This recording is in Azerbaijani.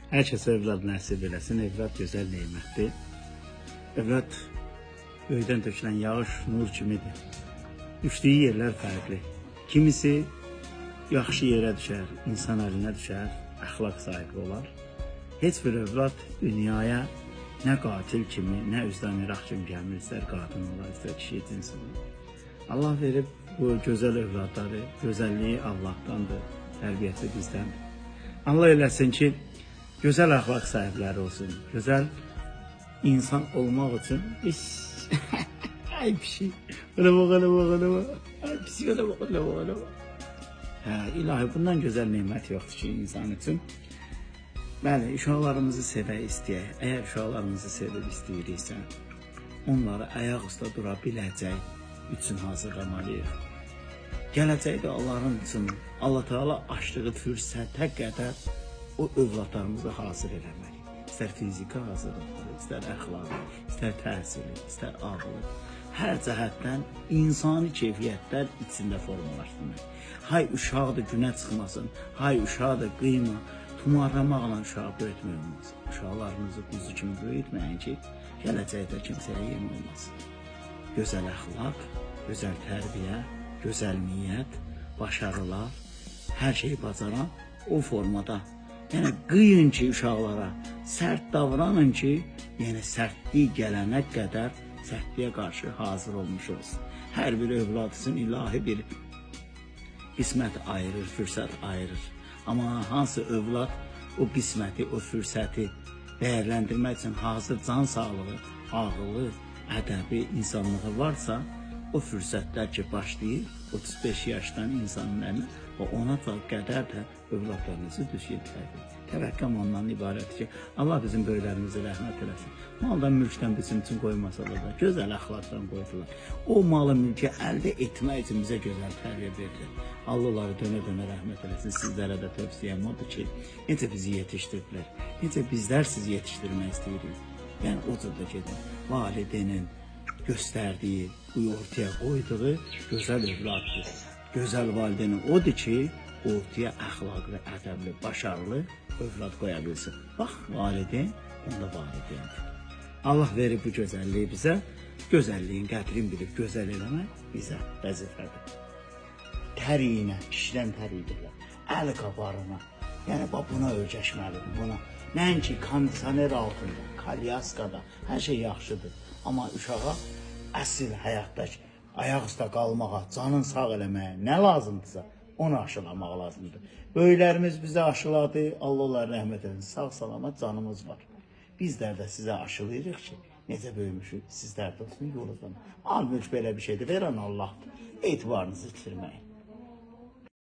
Hər kəsə övlad nəsib eləsin. Övlad gözəl neymətdir. Övlad göydən tökülən yağış nur kimidir. Düşdüyü yerlər fərqli. Kimisi yaxşı yerə düşər, insan əlinə düşər, əxlaq sahibi olar. Heç bir övlad dünyaya nə qatil kimi, nə üzdən iraq kimi gəlmir, istər qadın olar, istər kişi cinsi olar. Allah verib bu gözəl övladları, gözəlliyi Allahdandır, tərbiyəsi bizdəndir. Allah eləsin ki, gözəl əxlaq sahibləri olsun, gözəl insan olmaq üçün ay pişik, öyle bak. Ay pişik, öyle bak. İlahi, bundan gözəl neymət yoxdur ki, insan üçün. Bəli, uşaqlarımızı sevək, istəyək. Əgər uşaqlarımızı sevib istəyiriksə, onları ayaq üstə dura biləcək üçün hazırlamalıyıq. Gələcəkdə onların üçün Allah Teala açdığı fürsətə qədər o övladlarımızı hazır eləməliyik. İstər fiziki hazırlıqları, istər əxlaqı, istər təhsili, istər ağlı. Hər cəhətdən insani keyfiyyətlər içində formalaşdırmaq. Hay uşaqdır, günə çıxmasın, hay uşaqdır, qıyma, tumarlamaqla uşağı böyütmək olmaz. Uşaqlarınızı quzu kimi böyütməyin ki, gələcəkdə kimsəyə yem olmasın. Gözəl əxlaq, gözəl tərbiyə, gözəl niyyət, başarılar, hər şeyi bacaran o formada. Yəni qıyın ki uşaqlara, sərt davranın ki, yəni sərtlik gələnə qədər sərtliyə qarşı hazır olmuş olsun. Hər bir övlad üçün ilahi bir qismət ayırır, fürsət ayırır. Amma hansı övlad o qisməti, o fürsəti dəyərləndirmək üçün hazır can sağlığı, ağılı, ədəbi, insanlığı varsa, o fürsətlər ki başlayır 35 yaşdan insanın əlinə və ona qədər də övladlarınızı düz yetirək. Təvəkkəm ondan ibarətdir ki, Allah bizim böyüklərimizi rəhmət eləsin. Maldan, mülkdən bizim üçün qoymasalar da, gözəl əxlaqdan qoydular. O malı, mülkü əldə etmək üçün bizə gözəl tərbiyə verilir. Allah onları dönə-dönə rəhmət eləsin. Sizlərə də tövsiyəm odur ki, necə bizi yetişdirdilər, necə bizlər sizi yetişdirmək istəyirik. Yəni, o cürdə gedin, valideynin göstərdiyi, ortaya qoyduğu gözəl övladdır. Gözəl valideynin odur ki, ortaya əxlaqlı, ədəbli, başarılı övlad qoya bilsin. Bax, valideyn, onda valideyndir. Allah verib bu gözəlliyi bizə, gözəlliyin qədrini bilib gözəl eləmək bizə vəzifədir. Təriyinə, kişidən təriyidirlər, əl qabarına, yəni buna öyrəşməlidir, buna. Nəinki kondisioner altında, kalyaskada, hər şey yaxşıdır. Amma uşağa əsl həyatdakı, ayaq üstə qalmağa, canın sağ eləməyə nə lazımdırsa, onu aşılamaq lazımdır. Böyüklərimiz bizə aşıladı, Allah onlara rəhmət edin, sağ-salamat canımız var. Bizlər də sizə aşılayırıq ki, necə böyümüşük, sizlər də olsun yolunuzdan. Al-mülk belə bir şeydir, verən Allahdır. Etibarınızı itirməyin.